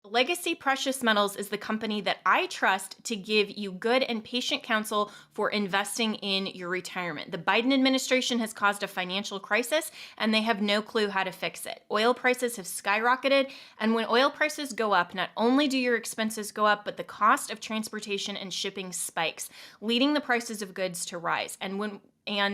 Legacy Precious Metals is the company that I trust to give you good and patient counsel for investing in your retirement. The Biden administration has caused a financial crisis and they have no clue how to fix it. Oil prices have skyrocketed, and when oil prices go up, not only do your expenses go up, but the cost of transportation and shipping spikes, leading the prices of goods to rise. And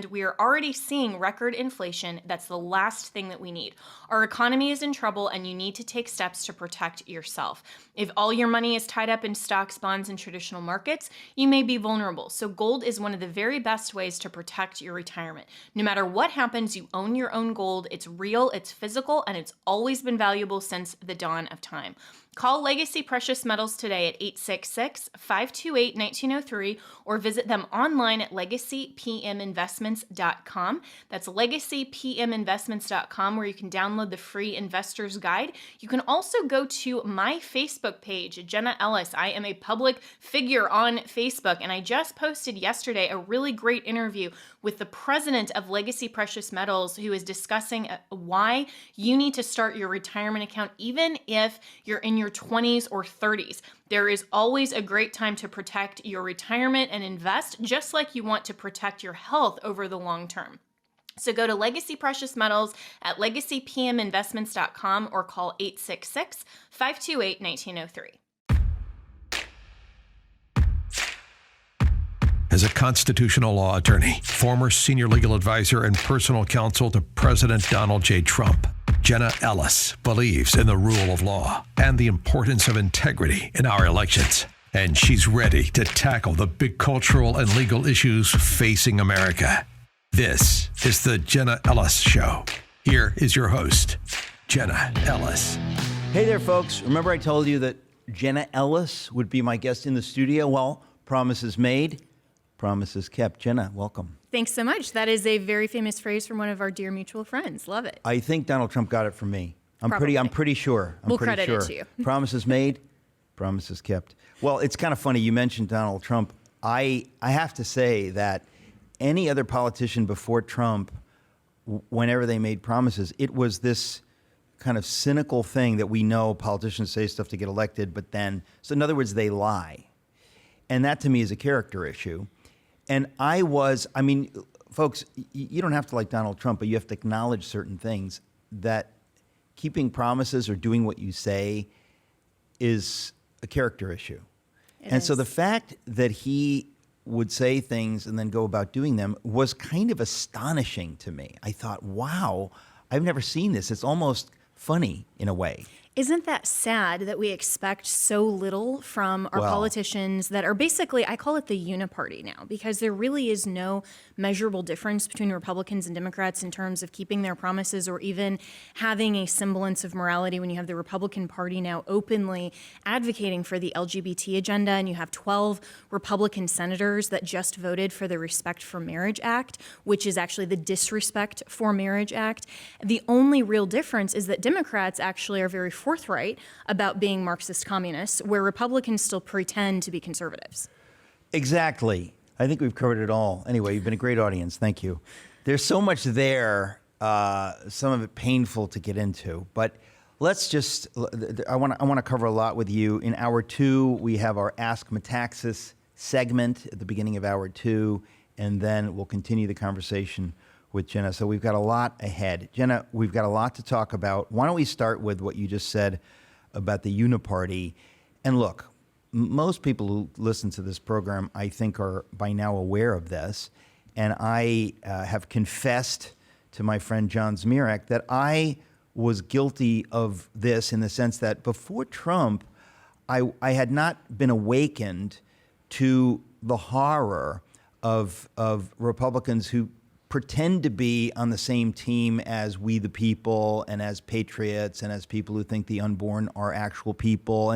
we are already seeing record inflation. That's the last thing that we need. Our economy is in trouble, and you need to take steps to protect yourself. If all your money is tied up in stocks, bonds, and traditional markets, you may be vulnerable. So gold is one of the very best ways to protect your retirement. No matter what happens, you own your own gold. It's real, it's physical, and it's always been valuable since the dawn of time. Call Legacy Precious Metals today at 866-528-1903 or visit them online at legacypminvestments.com. That's legacypminvestments.com, where you can download the free investor's guide. You can also go to my Facebook page, Jenna Ellis. I am a public figure on Facebook, and I just posted yesterday a really great interview with the president of Legacy Precious Metals, who is discussing why you need to start your retirement account even if you're in your 20s or 30s. There is always a great time to protect your retirement and invest, just like you want to protect your health over the long term. So go to Legacy Precious Metals at legacypminvestments.com or call 866-528-1903. As a constitutional law attorney, former senior legal advisor, and personal counsel to President Donald J. Trump, Jenna Ellis believes in the rule of law and the importance of integrity in our elections. And she's ready to tackle the big cultural and legal issues facing America. This is the Jenna Ellis Show. Here is your host, Jenna Ellis. Hey there, folks. Remember I told you that Jenna Ellis would be my guest in the studio? Well, promises made, promises kept. Jenna, welcome. Thanks so much. That is a very famous phrase from one of our dear mutual friends. Love it. I think Donald Trump got it from me. I'm pretty sure. We'll credit it to you. Promises made, promises kept. Well, it's kind of funny. You mentioned Donald Trump. I have to say that any other politician before Trump, whenever they made promises, it was this kind of cynical thing that we know politicians say stuff to get elected, but then, so in other words, they lie. And that to me is a character issue. And folks, you don't have to like Donald Trump, but you have to acknowledge certain things, that keeping promises or doing what you say is a character issue. So the fact that he would say things and then go about doing them was kind of astonishing to me. I thought, wow, I've never seen this. It's almost funny in a way. Isn't that sad that we expect so little from our politicians that are basically, I call it the uniparty now, because there really is no measurable difference between Republicans and Democrats in terms of keeping their promises or even having a semblance of morality when you have the Republican Party now openly advocating for the LGBT agenda, and you have 12 Republican senators that just voted for the Respect for Marriage Act, which is actually the Disrespect for Marriage Act. The only real difference is that Democrats actually are very forthright about being Marxist communists, where Republicans still pretend to be conservatives. Exactly. I think we've covered it all. Anyway, you've been a great audience. Thank you. There's so much there, some of it painful to get into, but let's just, I want to cover a lot with you. In hour two, we have our Ask Metaxas segment at the beginning of hour two, and then we'll continue the conversation with Jenna. So we've got a lot ahead. Jenna, we've got a lot to talk about. Why don't we start with what you just said about the uniparty? And look, most people who listen to this program, I think, are by now aware of this. And I have confessed to my friend John Zmirak that I was guilty of this in the sense that before Trump, I had not been awakened to the horror of Republicans who pretend to be on the same team as we the people and as patriots and as people who think the unborn are actual people.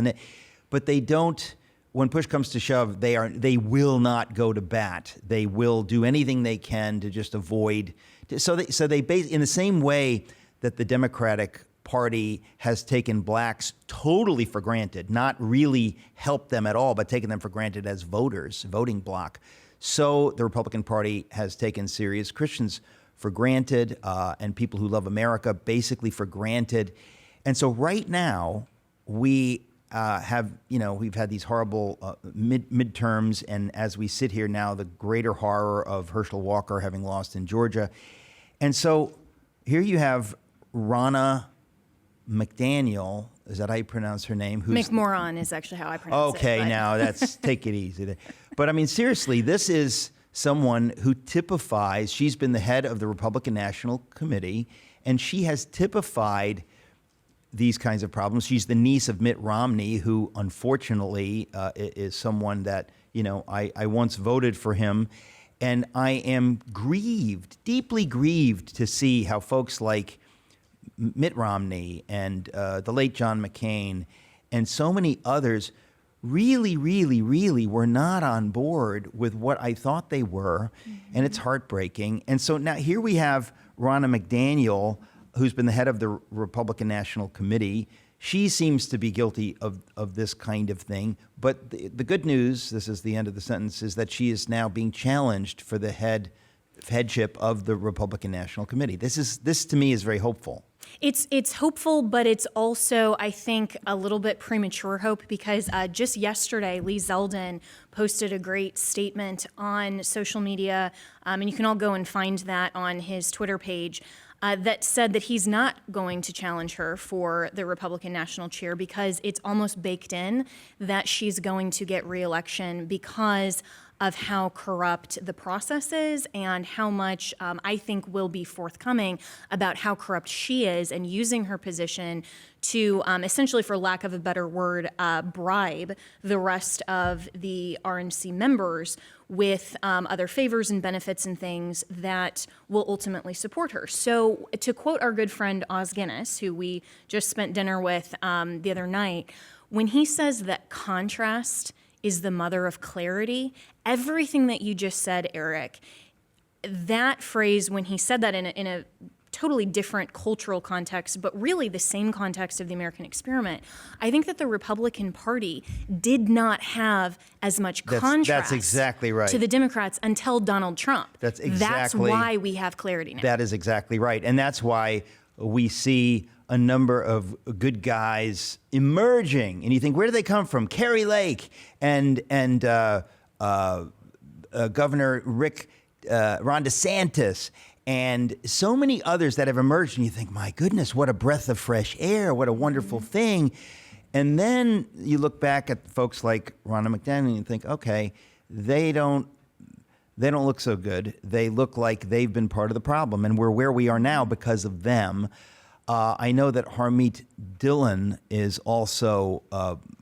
But they don't, when push comes to shove, they will not go to bat. They will do anything they can to just avoid. So they in the same way that the Democratic Party has taken blacks totally for granted, not really helped them at all, but taken them for granted as voters, voting bloc. So the Republican Party has taken serious Christians for granted, and people who love America basically for granted. And so right now, we we've had these horrible midterms, and as we sit here now, the greater horror of Herschel Walker having lost in Georgia. And so here you have Ronna McDaniel. Is that how you pronounce her name? McMoran is actually how I pronounce it. Okay, now that's take it easy. But I mean, seriously, this is someone who typifies, she's been the head of the Republican National Committee, and she has typified these kinds of problems. She's the niece of Mitt Romney, who unfortunately is someone that, I once voted for him. And I am grieved, deeply grieved to see how folks like Mitt Romney and the late John McCain and so many others really, really, really were not on board with what I thought they were. Mm-hmm. And it's heartbreaking. And so now here we have Ronna McDaniel, who's been the head of the Republican National Committee. She seems to be guilty of this kind of thing. But the good news, this is the end of the sentence, is that she is now being challenged for the headship of the Republican National Committee. This to me is very hopeful. It's hopeful, but it's also, I think, a little bit premature hope, because just yesterday, Lee Zeldin posted a great statement on social media, and you can all go and find that on his Twitter page, that said that he's not going to challenge her for the Republican National Chair because it's almost baked in that she's going to get re-election because of how corrupt the process is and how much I think will be forthcoming about how corrupt she is, and using her position to essentially, for lack of a better word, bribe the rest of the RNC members with other favors and benefits and things that will ultimately support her. So to quote our good friend Oz Guinness, who we just spent dinner with the other night, when he says that contrast is the mother of clarity, everything that you just said, Eric, that phrase, when he said that in a totally different cultural context, but really the same context of the American experiment, I think that the Republican Party did not have as much contrast that's exactly right. to the Democrats until Donald Trump. That's why we have clarity now. That is exactly right. And that's why we see a number of good guys emerging, and you think, where do they come from? Kerry Lake and Governor Ron DeSantis, and so many others that have emerged, and you think, my goodness, what a breath of fresh air, what a wonderful thing. And then you look back at folks like Ronna McDaniel and you think, okay, they don't look so good. They look like they've been part of the problem, and we're where we are now because of them. I know that Harmeet Dillon is also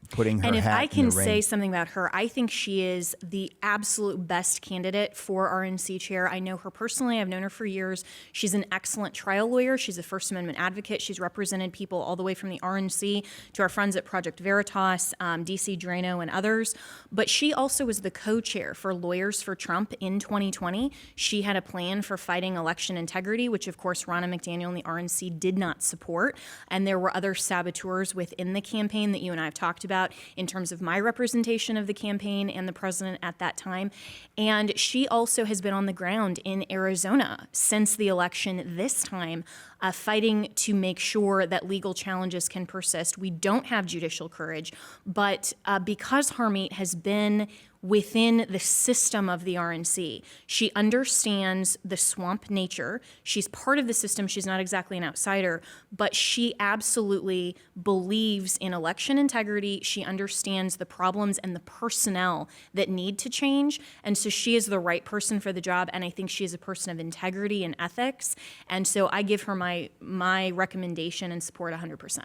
putting her hat in the ring. And if I can say something about her, I think she is the absolute best candidate for RNC chair. I know her personally. I've known her for years. She's an excellent trial lawyer. She's a First Amendment advocate. She's represented people all the way from the RNC to our friends at Project Veritas, DC Drano, and others. But she also was the co-chair for Lawyers for Trump in 2020. She had a plan for fighting election integrity, which, of course, Ronna McDaniel and the RNC did not support. And there were other saboteurs within the campaign that you and I have talked about in terms of my representation of the campaign and the president at that time. And she also has been on the ground in Arizona since the election this time, fighting to make sure that legal challenges can persist. We don't have judicial courage, but because Harmeet has been within the system of the RNC, she understands the swamp nature. She's part of the system. She's not exactly an outsider, but she absolutely believes in election integrity. She understands the problems and the personnel that need to change. And so she is the right person for the job. And I think she is a person of integrity and ethics. And so I give her my recommendation and support 100%.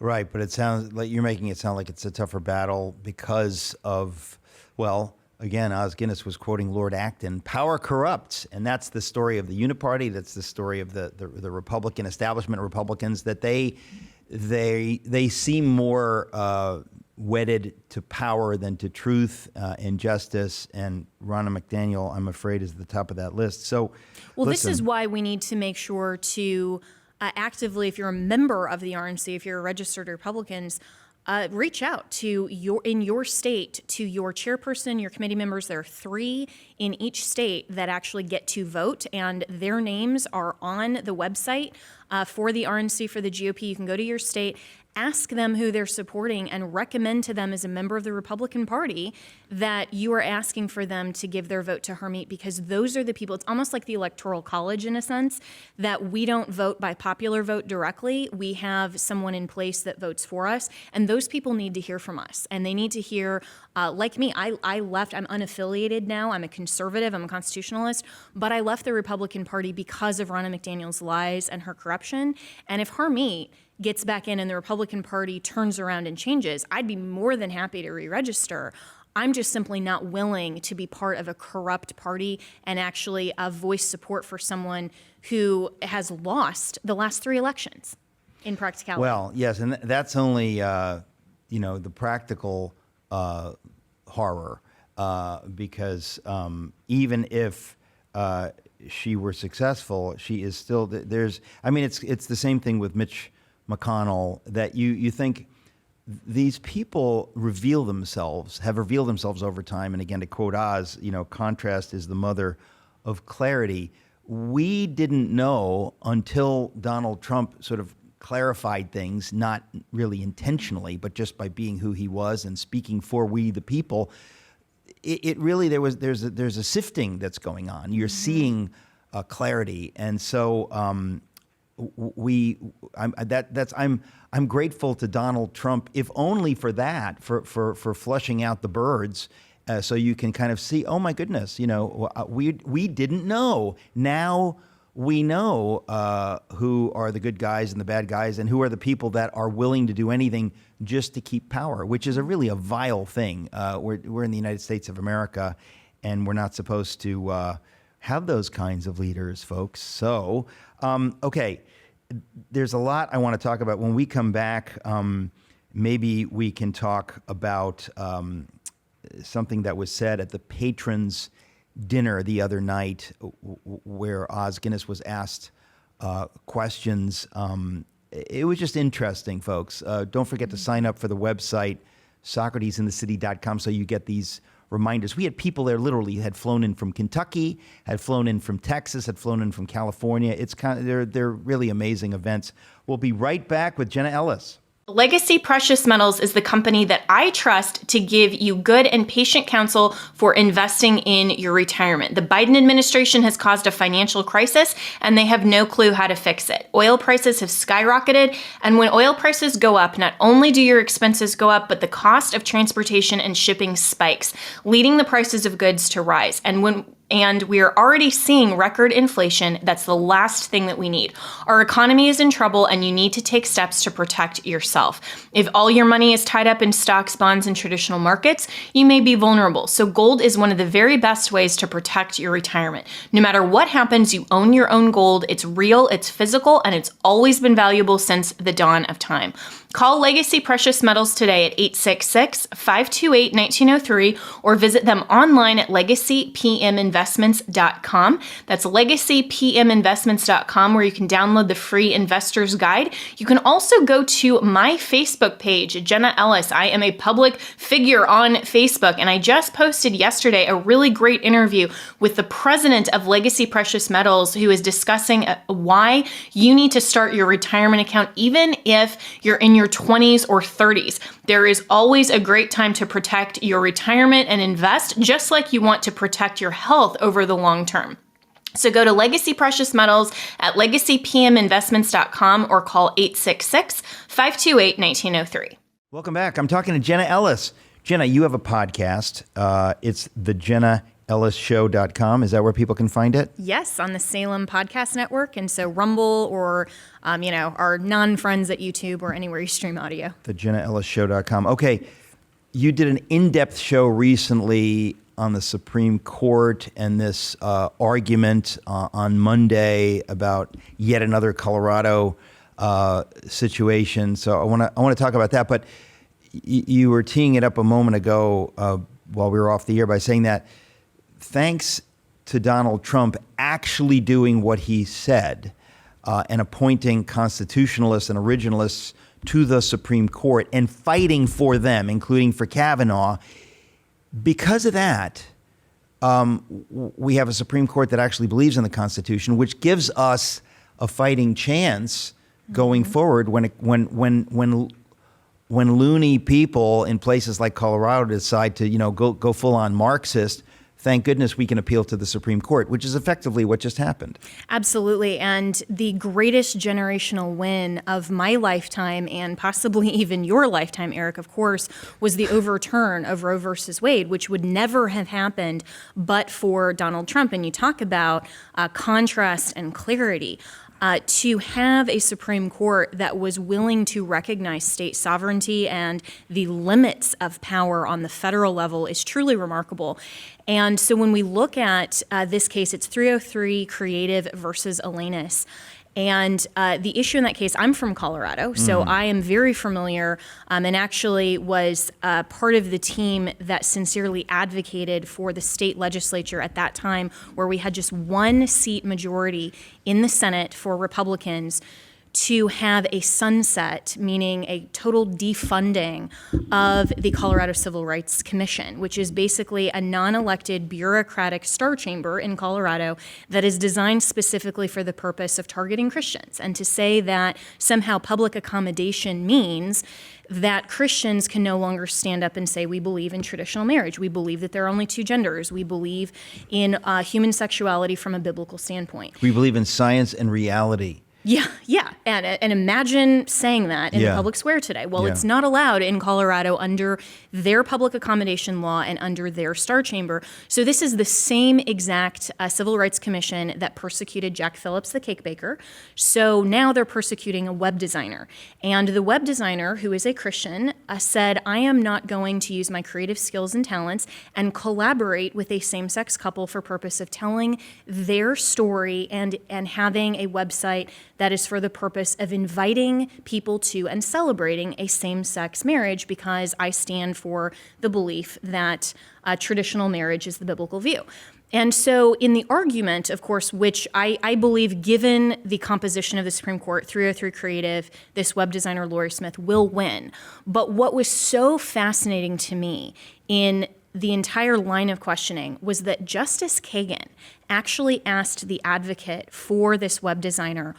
Right, but it sounds like you're making it sound like it's a tougher battle because of, well, again, Oz Guinness was quoting Lord Acton, power corrupts. And that's the story of the Uniparty. That's the story of the Republican establishment, Republicans, that they seem more wedded to power than to truth and justice. And Ronna McDaniel, I'm afraid, is at the top of that list. So, well, listen. This is why we need to make sure to actively, if you're a member of the RNC, if you're a registered Republicans, reach out to in your state to your chairperson, your committee members. There are 3 in each state that actually get to vote, and their names are on the website for the RNC, for the GOP. You can go to your state, ask them who they're supporting, and recommend to them as a member of the Republican Party that you are asking for them to give their vote to Harmeet, because those are the people. It's almost like the Electoral College in a sense, that we don't vote by popular vote directly. We have someone in place that votes for us, and those people need to hear from us. And they need to hear, like me, I left, I'm unaffiliated now, I'm a conservative, I'm a constitutionalist, but I left the Republican Party because of Ronna McDaniel's lies and her corruption. And if Harmeet gets back in and the Republican Party turns around and changes, I'd be more than happy to re-register. I'm just simply not willing to be part of a corrupt party and actually voice support for someone who has lost the last 3 elections in practicality. Well, yes, and that's only, the practical horror, because even if she were successful, she is still, it's the same thing with Mitch McConnell, that you think these people have revealed themselves over time. And again, to quote Oz, contrast is the mother of clarity. We didn't know until Donald Trump sort of clarified things, not really intentionally, but just by being who he was and speaking for we the people. It really, there's a sifting that's going on. You're seeing clarity, and so I'm grateful to Donald Trump, if only for that, for flushing out the birds, so you can kind of see, oh my goodness, we didn't know. Now we know who are the good guys and the bad guys, and who are the people that are willing to do anything just to keep power, which is really a vile thing. We're in the United States of America, and we're not supposed to have those kinds of leaders, folks. So, okay, there's a lot I want to talk about. When we come back, maybe we can talk about something that was said at the patrons' dinner the other night, where Oz Guinness was asked questions. It was just interesting, folks. Don't forget to sign up for the website, SocratesInTheCity.com, so you get these reminders. We had people there literally had flown in from Kentucky, had flown in from Texas, had flown in from California. It's they're really amazing events. We'll be right back with Jenna Ellis. Legacy Precious Metals is the company that I trust to give you good and patient counsel for investing in your retirement. The Biden administration has caused a financial crisis, and they have no clue how to fix it. Oil prices have skyrocketed, and when oil prices go up, not only do your expenses go up, but the cost of transportation and shipping spikes, leading the prices of goods to rise. And we are already seeing record inflation. That's the last thing that we need. Our economy is in trouble, and you need to take steps to protect yourself. If all your money is tied up in stocks, bonds, and traditional markets, you may be vulnerable. So gold is one of the very best ways to protect your retirement. No matter what happens, you own your own gold. It's real, it's physical, and it's always been valuable since the dawn of time. Call Legacy Precious Metals today at 866-528-1903 or visit them online at legacypminvestments.com. That's legacypminvestments.com, where you can download the free investor's guide. You can also go to my Facebook page, Jenna Ellis. I am a public figure on Facebook, and I just posted yesterday a really great interview with the president of Legacy Precious Metals, who is discussing why you need to start your retirement account even if you're in your 20s or 30s. There is always a great time to protect your retirement and invest, just like you want to protect your health over the long term. So go to Legacy Precious Metals at legacypminvestments.com or call 866-528-1903. Welcome back. I'm talking to Jenna Ellis. Jenna, you have a podcast. It's the JennaEllisShow.com. Is that where people can find it? Yes, on the Salem Podcast Network. And so Rumble or, our non-friends at YouTube or anywhere you stream audio. The JennaEllisShow.com. Okay, you did an in-depth show recently on the Supreme Court and this argument on Monday about yet another Colorado situation. So I want to talk about that. But you were teeing it up a moment ago while we were off the air by saying that thanks to Donald Trump actually doing what he said and appointing constitutionalists and originalists to the Supreme Court and fighting for them, including for Kavanaugh, because of that, we have a Supreme Court that actually believes in the Constitution, which gives us a fighting chance going forward when loony people in places like Colorado decide to, go full on Marxist. Thank goodness we can appeal to the Supreme Court, which is effectively what just happened. Absolutely. And the greatest generational win of my lifetime, and possibly even your lifetime, Eric, of course, was the overturn of Roe versus Wade, which would never have happened but for Donald Trump. And you talk about contrast and clarity. To have a Supreme Court that was willing to recognize state sovereignty and the limits of power on the federal level is truly remarkable. And so when we look at this case, it's 303 Creative versus Elenis. And the issue in that case, I'm from Colorado, so I am very familiar and actually was part of the team that sincerely advocated for the state legislature at that time, where we had just one seat majority in the Senate for Republicans, to have a sunset, meaning a total defunding of the Colorado Civil Rights Commission, which is basically a non-elected bureaucratic star chamber in Colorado that is designed specifically for the purpose of targeting Christians. And to say that somehow public accommodation means that Christians can no longer stand up and say, we believe in traditional marriage. We believe that there are only two genders. We believe in human sexuality from a biblical standpoint. We believe in science and reality. Yeah. And imagine saying that in the public square today. Well, it's not allowed in Colorado under their public accommodation law and under their star chamber. So this is the same exact Civil Rights Commission that persecuted Jack Phillips, the cake baker. So now they're persecuting a web designer. And the web designer, who is a Christian, said, I am not going to use my creative skills and talents and collaborate with a same-sex couple for purpose of telling their story and having a website that is for the purpose of inviting people to and celebrating a same-sex marriage, because I stand for the belief that traditional marriage is the biblical view. And so in the argument, of course, which I believe, given the composition of the Supreme Court, 303 Creative, this web designer, Lori Smith, will win. But what was so fascinating to me in the entire line of questioning was that Justice Kagan actually asked the advocate for this web designer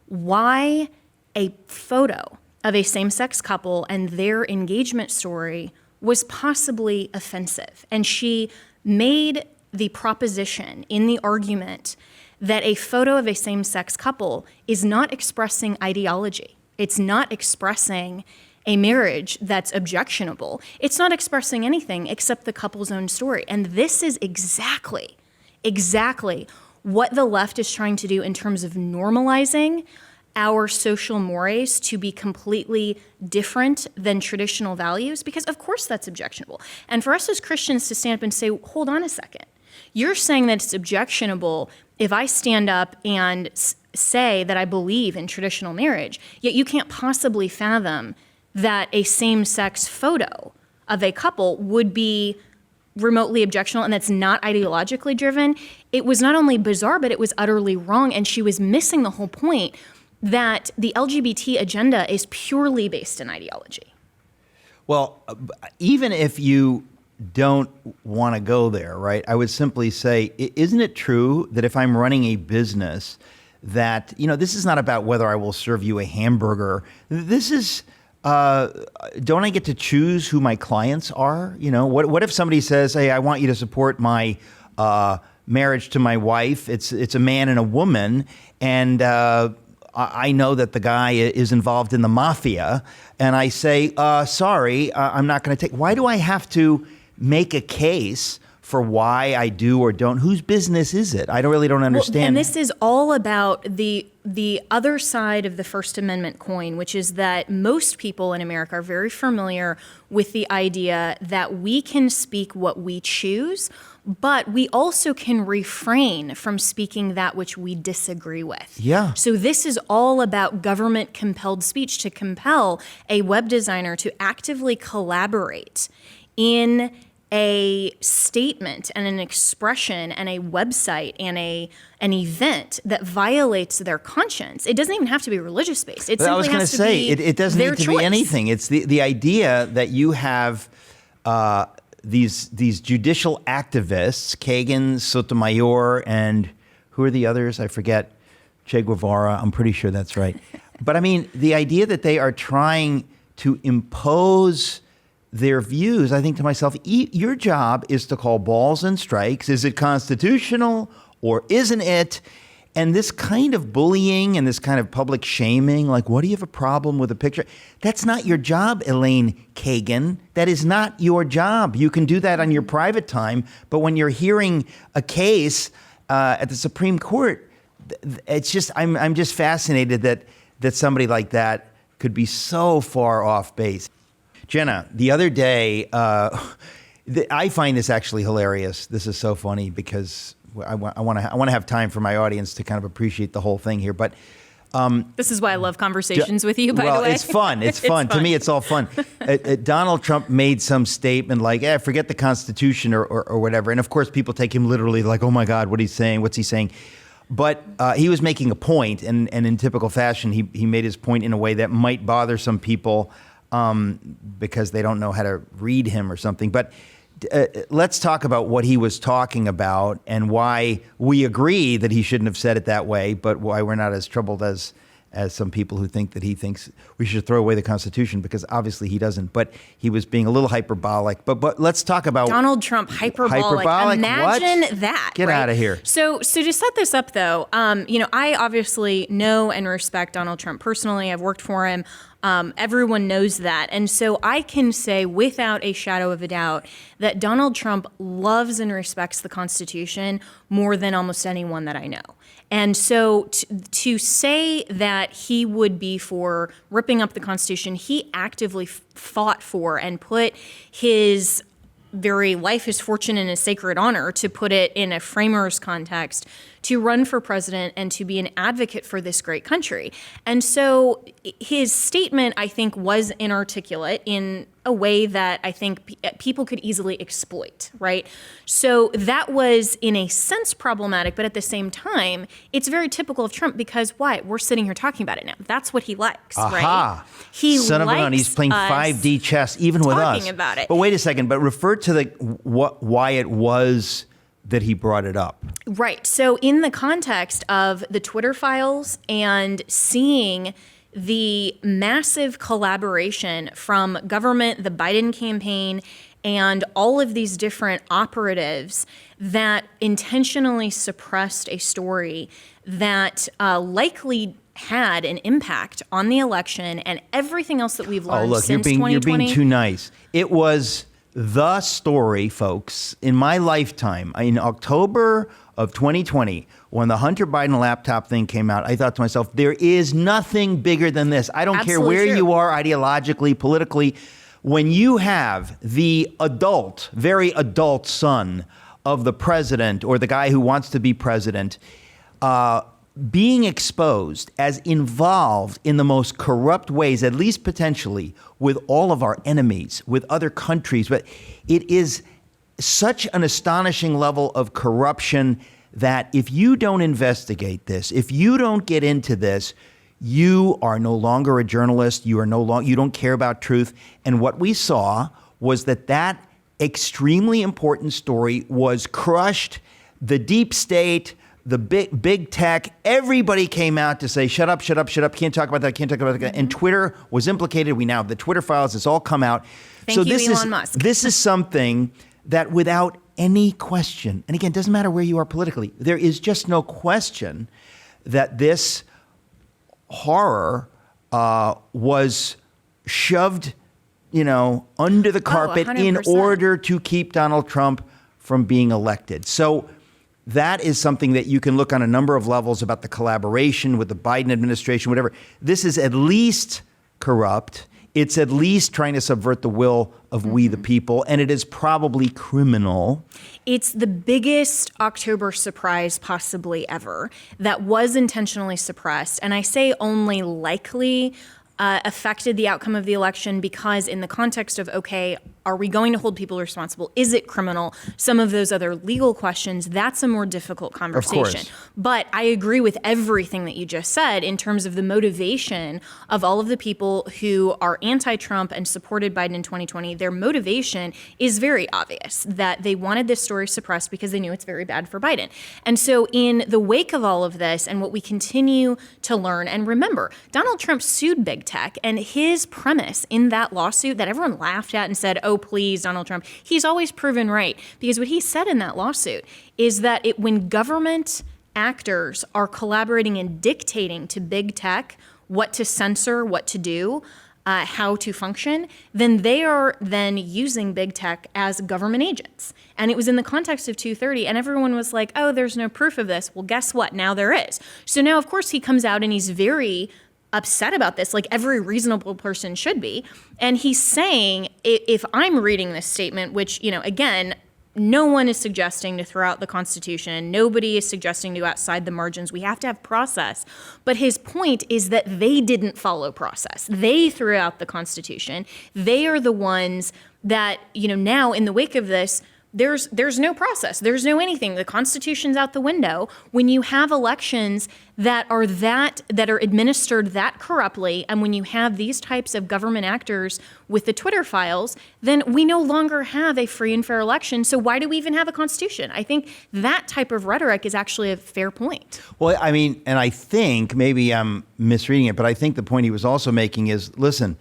why a photo of a same-sex couple and their engagement story was possibly offensive. And she made the proposition in the argument that a photo of a same-sex couple is not expressing ideology. It's not expressing a marriage that's objectionable. It's not expressing anything except the couple's own story. And this is exactly what the left is trying to do in terms of normalizing our social mores to be completely different than traditional values, because of course that's objectionable. And for us as Christians to stand up and say, hold on a second, you're saying that it's objectionable if I stand up and say that I believe in traditional marriage, yet you can't possibly fathom that a same-sex photo of a couple would be remotely objectionable and that's not ideologically driven. It was not only bizarre, but it was utterly wrong. And she was missing the whole point that the LGBT agenda is purely based in ideology. Well, even if you don't want to go there, right, I would simply say, isn't it true that if I'm running a business that, this is not about whether I will serve you a hamburger. This is, don't I get to choose who my clients are? What if somebody says, hey, I want you to support my marriage to my wife. It's a man and a woman. And I know that the guy is involved in the mafia. And I say, sorry, I'm not going to take. Why do I have to make a case for why I do or don't? Whose business is it? I really don't understand. Well, and this is all about the other side of the First Amendment coin, which is that most people in America are very familiar with the idea that we can speak what we choose, but we also can refrain from speaking that which we disagree with. Yeah. So this is all about government-compelled speech, to compel a web designer to actively collaborate in a statement and an expression and a website and an event that violates their conscience. It doesn't even have to be religious based. It simply has to be it doesn't their need to choice. be anything. It's the idea that you have these judicial activists, Kagan, Sotomayor, and who are the others? I forget. Che Guevara. I'm pretty sure that's right. But I mean, the idea that they are trying to impose their views, I think to myself, your job is to call balls and strikes. Is it constitutional or isn't it? And this kind of bullying and this kind of public shaming, like, what do you have a problem with a picture? That's not your job, Elaine Kagan. That is not your job. You can do that on your private time. But when you're hearing a case at the Supreme Court, it's just, I'm just fascinated that somebody like that could be so far off base. Jenna, the other day, I find this actually hilarious. This is so funny because I want to have time for my audience to kind of appreciate the whole thing here. But this is why I love conversations with you, by the way. Well, it's fun. It's fun. To me, it's all fun. Donald Trump made some statement like, forget the Constitution or whatever. And of course, people take him literally like, oh my God, what he's saying, what's he saying? But he was making a point, and in typical fashion, he made his point in a way that might bother some people because they don't know how to read him or something. But let's talk about what he was talking about and why we agree that he shouldn't have said it that way, but why we're not as troubled as some people who think that he thinks we should throw away the Constitution, because obviously he doesn't. But he was being a little hyperbolic. But let's talk about Donald Trump hyperbolic. Imagine what? That. Get right? out of here. So to set this up, though, I obviously know and respect Donald Trump personally. I've worked for him. Everyone knows that. And so I can say without a shadow of a doubt that Donald Trump loves and respects the Constitution more than almost anyone that I know. And so to say that he would be for ripping up the Constitution, he actively fought for and put his very life, his fortune, and his sacred honor, to put it in a framer's context, to run for president and to be an advocate for this great country. And so his statement, I think, was inarticulate in a way that I think people could easily exploit, right? So that was, in a sense, problematic, but at the same time, it's very typical of Trump because, why? We're sitting here talking about it now. That's what he likes, right? He Son of a gun, he's playing 5D chess even with us. Talking about it. But wait a second, but refer to why it was that he brought it up. Right. So in the context of the Twitter files and seeing the massive collaboration from government, the Biden campaign, and all of these different operatives that intentionally suppressed a story that likely had an impact on the election and everything else that we've learned since 2020. You're being too nice. It was the story, folks, in my lifetime. In October of 2020, when the Hunter Biden laptop thing came out, I thought to myself, there is nothing bigger than this. I don't care where you are ideologically, politically. When you have the adult, very adult son of the president or the guy who wants to be president, being exposed as involved in the most corrupt ways, at least potentially, with all of our enemies, with other countries. But it is such an astonishing level of corruption that if you don't investigate this, if you don't get into this, you are no longer a journalist. You don't care about truth. And what we saw was that extremely important story was crushed. The deep state, the big tech, everybody came out to say, shut up, shut up, shut up. Can't talk about that. Can't talk about that. And Twitter was implicated. We now have the Twitter files. It's all come out. Thank you, Elon Musk. This is something that without any question, and again, it doesn't matter where you are politically, there is just no question that this horror was shoved, under the carpet in order to keep Donald Trump from being elected. So that is something that you can look on a number of levels about the collaboration with the Biden administration, whatever. This is at least corrupt. It's at least trying to subvert the will of we the people, and it is probably criminal. It's the biggest October surprise possibly ever that was intentionally suppressed. And I say only likely affected the outcome of the election because in the context of, okay, Are we going to hold people responsible? Is it criminal? Some of those other legal questions, that's a more difficult conversation. But I agree with everything that you just said in terms of the motivation of all of the people who are anti-Trump and supported Biden in 2020. Their motivation is very obvious, that they wanted this story suppressed because they knew it's very bad for Biden. And so in the wake of all of this and what we continue to learn, and remember, Donald Trump sued big tech, and his premise in that lawsuit that everyone laughed at and said, oh, please, Donald Trump, he's always proven right. Because what he said in that lawsuit is that when government actors are collaborating and dictating to big tech what to censor, what to do, how to function, then they are then using big tech as government agents. And it was in the context of 230, and everyone was like, oh, there's no proof of this. Well, guess what? Now there is. So now, of course, he comes out and he's very upset about this, like every reasonable person should be. And he's saying, if I'm reading this statement, which, again, no one is suggesting to throw out the Constitution. Nobody is suggesting to go outside the margins. We have to have process. But his point is that they didn't follow process. They threw out the Constitution. They are the ones that, now in the wake of this, there's no process. There's no anything. The Constitution's out the window. When you have elections that are administered that corruptly, and when you have these types of government actors with the Twitter files, then we no longer have a free and fair election. So why do we even have a Constitution? I think that type of rhetoric is actually a fair point. Well, I mean, and I think maybe I'm misreading it, but I think the point he was also making is, listen,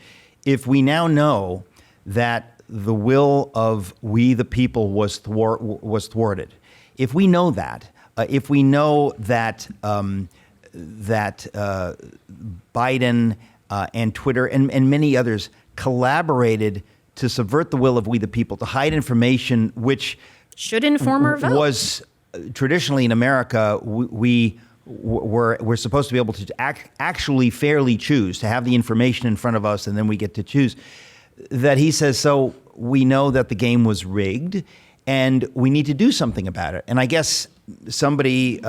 if we now know that the will of we the people was thwarted, if we know that, if we know that Biden and Twitter and many others collaborated to subvert the will of we the people, to hide information which should inform our vote, was traditionally in America we're supposed to be able to actually fairly choose, to have the information in front of us and then we get to choose. That he says, so we know that the game was rigged and we need to do something about it. And I guess somebody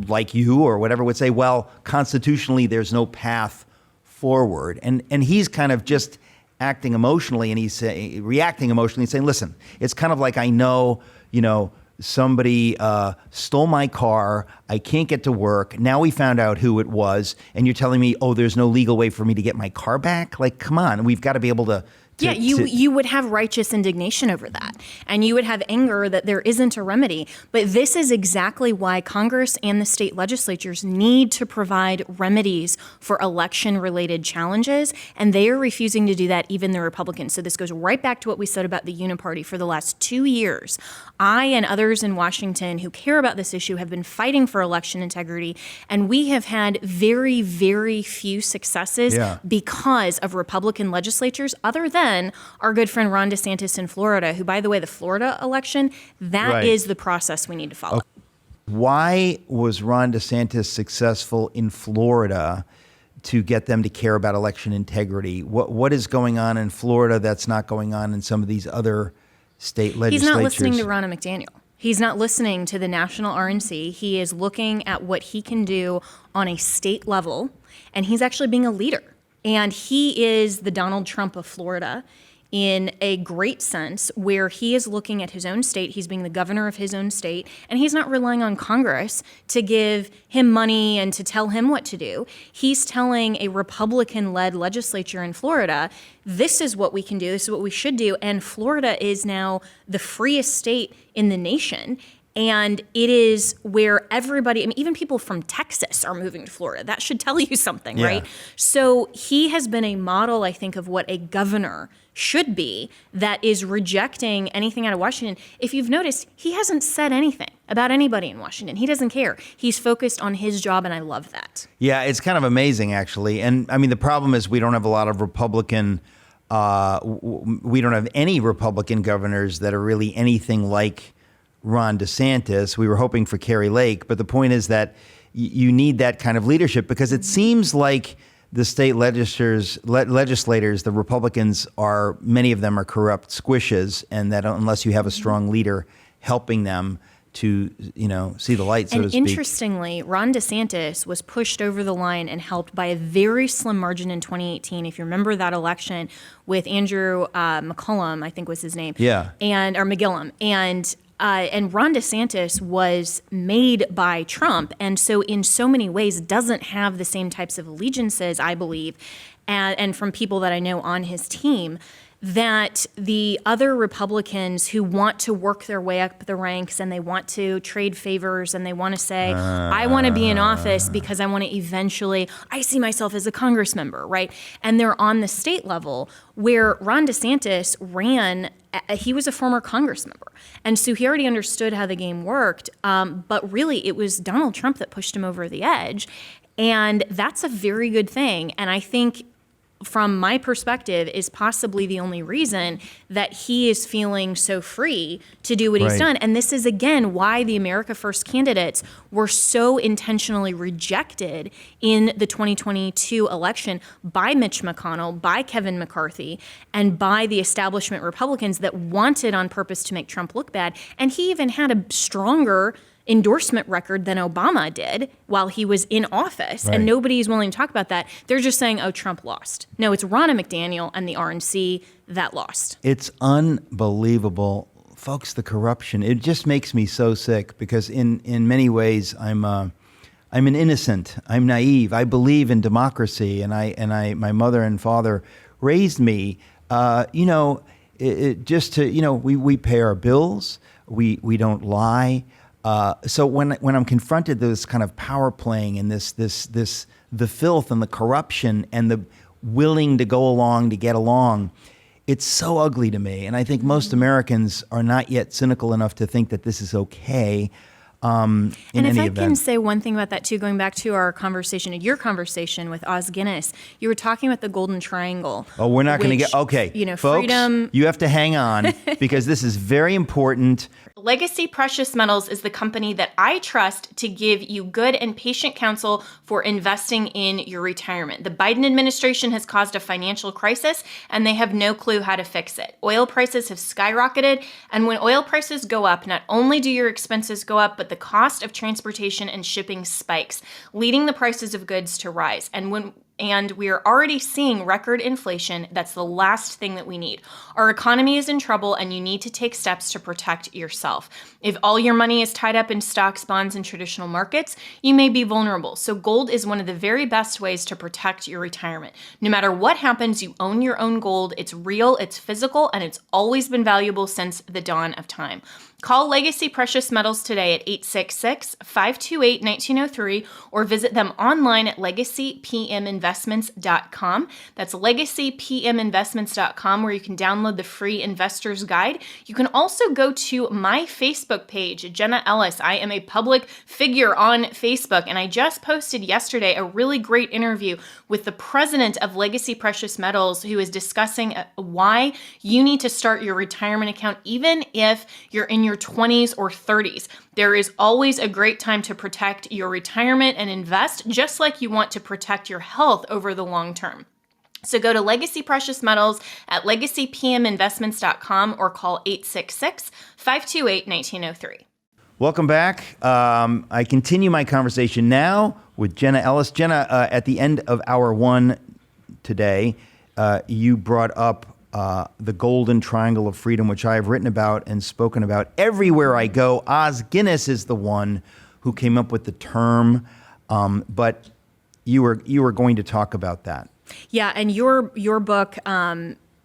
like you or whatever would say, well, constitutionally, there's no path forward. And he's kind of just acting emotionally and he's reacting emotionally and saying, listen, it's kind of like I know, somebody stole my car. I can't get to work. Now we found out who it was. And you're telling me, oh, there's no legal way for me to get my car back? Like, come on. We've got to be able to. You would have righteous indignation over that. And you would have anger that there isn't a remedy. But this is exactly why Congress and the state legislatures need to provide remedies for election-related challenges. And they are refusing to do that, even the Republicans. So this goes right back to what we said about the Uniparty. For the last 2 years, I and others in Washington who care about this issue have been fighting for election integrity. And we have had very, very few successes because of Republican legislatures, other than our good friend Ron DeSantis in Florida, who, by the way, the Florida election, that is the process we need to follow. Okay. Why was Ron DeSantis successful in Florida to get them to care about election integrity? What is going on in Florida that's not going on in some of these other state legislatures? He's not listening to Ronna McDaniel. He's not listening to the national RNC. He is looking at what he can do on a state level, and he's actually being a leader. And he is the Donald Trump of Florida in a great sense, where he is looking at his own state. He's being the governor of his own state, and he's not relying on Congress to give him money and to tell him what to do. He's telling a Republican-led legislature in Florida, this is what we can do, this is what we should do. And Florida is now the freest state in the nation. And it is where everybody, even people from Texas are moving to Florida. That should tell you something, right? So he has been a model, I think, of what a governor should be that is rejecting anything out of Washington. If you've noticed, he hasn't said anything about anybody in Washington. He doesn't care. He's focused on his job, and I love that. Yeah, it's kind of amazing, actually. And I mean, the problem is we don't have a lot of Republican, we don't have any Republican governors that are really anything like Ron DeSantis. We were hoping for Kari Lake, but the point is that you need that kind of leadership, because it seems like the state legislators, the Republicans many of them are corrupt squishes, and that unless you have a strong leader helping them to see the light, so And to speak. interestingly, Ron DeSantis was pushed over the line and helped by a very slim margin in 2018. If you remember that election with Andrew McCollum, I think was his name. Yeah. Or McGillum. And Ron DeSantis was made by Trump, and so in so many ways doesn't have the same types of allegiances, I believe, and from people that I know on his team, that the other Republicans who want to work their way up the ranks and they want to trade favors and they want to say, I want to be in office because I want to eventually, I see myself as a Congress member, right? And they're on the state level where Ron DeSantis ran. He was a former Congress member. And so he already understood how the game worked. But really, it was Donald Trump that pushed him over the edge. And that's a very good thing. And I think, from my perspective, is possibly the only reason that he is feeling so free to do what he's Right. done. And this is, again, why the America First candidates were so intentionally rejected in the 2022 election by Mitch McConnell, by Kevin McCarthy, and by the establishment Republicans that wanted on purpose to make Trump look bad. And he even had a stronger endorsement record than Obama did while he was in office. Right. And nobody's willing to talk about that. They're just saying, oh, Trump lost. No, it's Ronna McDaniel and the RNC that lost. It's unbelievable, folks. The corruption. It just makes me so sick because in many ways I'm an innocent. I'm naive. I believe in democracy, and my mother and father raised me. Just to we pay our bills. We don't lie. So when I'm confronted with this kind of power playing and the filth and the corruption and the willing to go along to get along, it's so ugly to me. And I think most Americans are not yet cynical enough to think that this is okay. And if I event. can say one thing about that too, going back to our conversation, your conversation with Oz Guinness, you were talking about the Golden Triangle. Oh, we're not going to which, get okay. Folks, freedom. you have to hang on because this is very important. Legacy Precious Metals is the company that I trust to give you good and patient counsel for investing in your retirement. The Biden administration has caused a financial crisis, and they have no clue how to fix it. Oil prices have skyrocketed, and when oil prices go up, not only do your expenses go up, but the cost of transportation and shipping spikes, leading the prices of goods to rise. And we are already seeing record inflation. That's the last thing that we need. Our economy is in trouble, and you need to take steps to protect yourself. If all your money is tied up in stocks, bonds, and traditional markets, you may be vulnerable. So gold is one of the very best ways to protect your retirement. No matter what happens, you own your own gold. It's real, it's physical, and it's always been valuable since the dawn of time. Call Legacy Precious Metals today at 866-528-1903 or visit them online at legacypminvestments.com. That's legacypminvestments.com, where you can download the free investor's guide. You can also go to my Facebook page, Jenna Ellis. I am a public figure on Facebook, and I just posted yesterday a really great interview with the president of Legacy Precious Metals, who is discussing why you need to start your retirement account even if you're in your 20s or 30s. There is always a great time to protect your retirement and invest, just like you want to protect your health over the long term. So go to Legacy Precious Metals at legacypminvestments.com or call 866-528-1903. Welcome back. I continue my conversation now with Jenna Ellis. Jenna, at the end of hour one today, you brought up the Golden Triangle of Freedom, which I have written about and spoken about everywhere I go. Oz Guinness is the one who came up with the term, but you were going to talk about that. Yeah, and your book,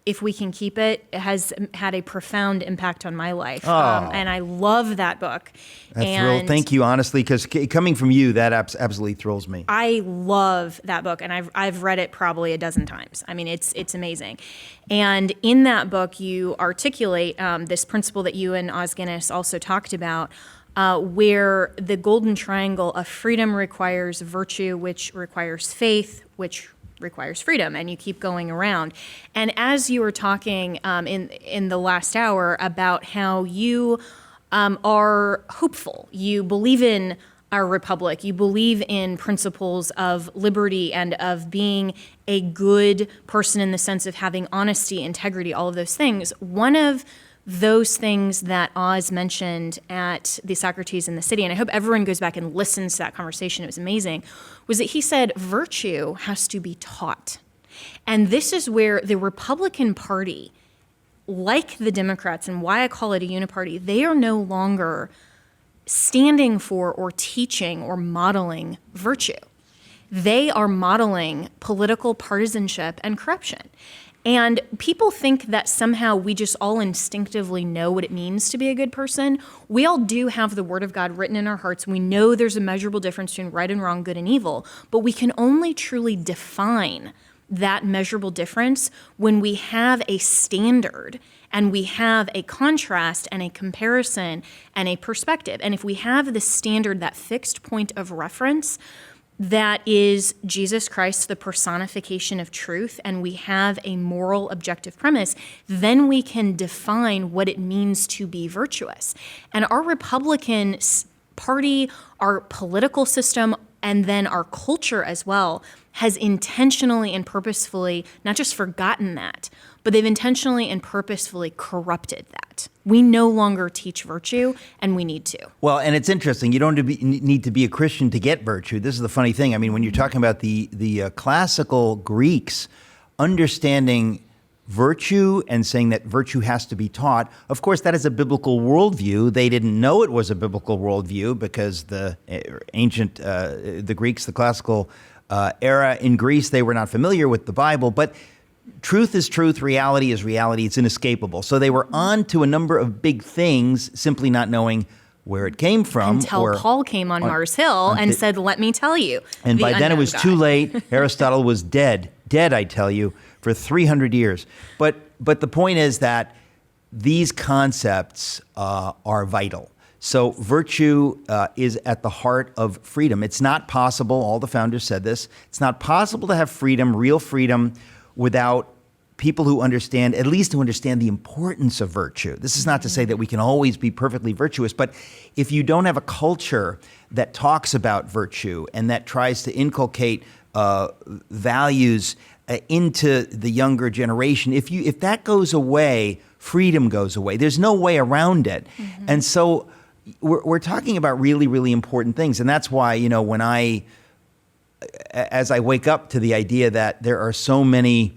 If We Can Keep It, has had a profound impact on my life, and I love that book. Thank you, honestly, because coming from you, that absolutely thrills me. I love that book, and I've read it probably a dozen times. I mean, it's amazing. And in that book, you articulate this principle that you and Oz Guinness also talked about, where the Golden Triangle of freedom requires virtue, which requires faith, which requires freedom, and you keep going around. And as you were talking in the last hour about how you are hopeful, you believe in our republic, you believe in principles of liberty and of being a good person in the sense of having honesty, integrity, all of those things. One of those things that Oz mentioned at the Socrates in the City, and I hope everyone goes back and listens to that conversation, it was amazing, was that he said virtue has to be taught. And this is where the Republican Party, like the Democrats, and why I call it a uniparty, they are no longer standing for or teaching or modeling virtue. They are modeling political partisanship and corruption. And people think that somehow we just all instinctively know what it means to be a good person. We all do have the Word of God written in our hearts. We know there's a measurable difference between right and wrong, good and evil, but we can only truly define that measurable difference when we have a standard and we have a contrast and a comparison and a perspective. And if we have the standard, that fixed point of reference, that is Jesus Christ, the personification of truth, and we have a moral objective premise, then we can define what it means to be virtuous. And our Republican Party, our political system, and then our culture as well, has intentionally and purposefully not just forgotten that, but they've intentionally and purposefully corrupted that. We no longer teach virtue, and we need to. Well, and it's interesting. You don't need to be a Christian to get virtue. This is the funny thing. I mean, when you're talking about the classical Greeks understanding virtue and saying that virtue has to be taught, of course, that is a biblical worldview. They didn't know it was a biblical worldview because the ancient, the Greeks, the classical era in Greece, they were not familiar with the Bible. But truth is truth, reality is reality, it's inescapable. So they were on to a number of big things, simply not knowing where it came from. Until Paul came on Mars Hill and said, let me tell you. And by then it was too late. Aristotle was dead, I tell you, for 300 years. But the point is that these concepts are vital. So virtue is at the heart of freedom. It's not possible, all the founders said this, it's not possible to have freedom, real freedom, without people who understand, at least who understand the importance of virtue. This is not to say that we can always be perfectly virtuous, but if you don't have a culture that talks about virtue and that tries to inculcate values into the younger generation, if that goes away, freedom goes away. There's no way around it. Mm-hmm. And so we're talking about really, really important things. And that's why, you know, as I wake up to the idea that there are so many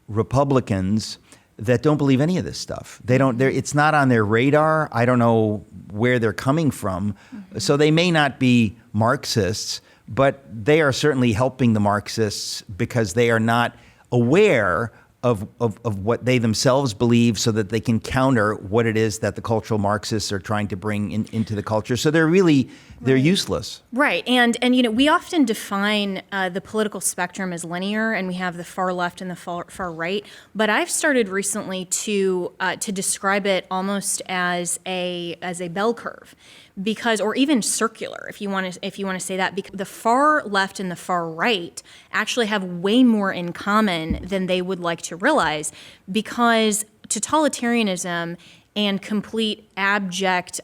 Republicans that don't believe any of this stuff. It's not on their radar. I don't know where they're coming from. Mm-hmm. So they may not be Marxists, but they are certainly helping the Marxists because they are not aware of what they themselves believe so that they can counter what it is that the cultural Marxists are trying to bring into the culture. So they're useless. Right. And you know, we often define the political spectrum as linear, and we have the far left and the far right. But I've started recently to describe it almost as a bell curve, or even circular, if you want to say that, because the far left and the far right actually have way more in common than they would like to realize, because totalitarianism and complete abject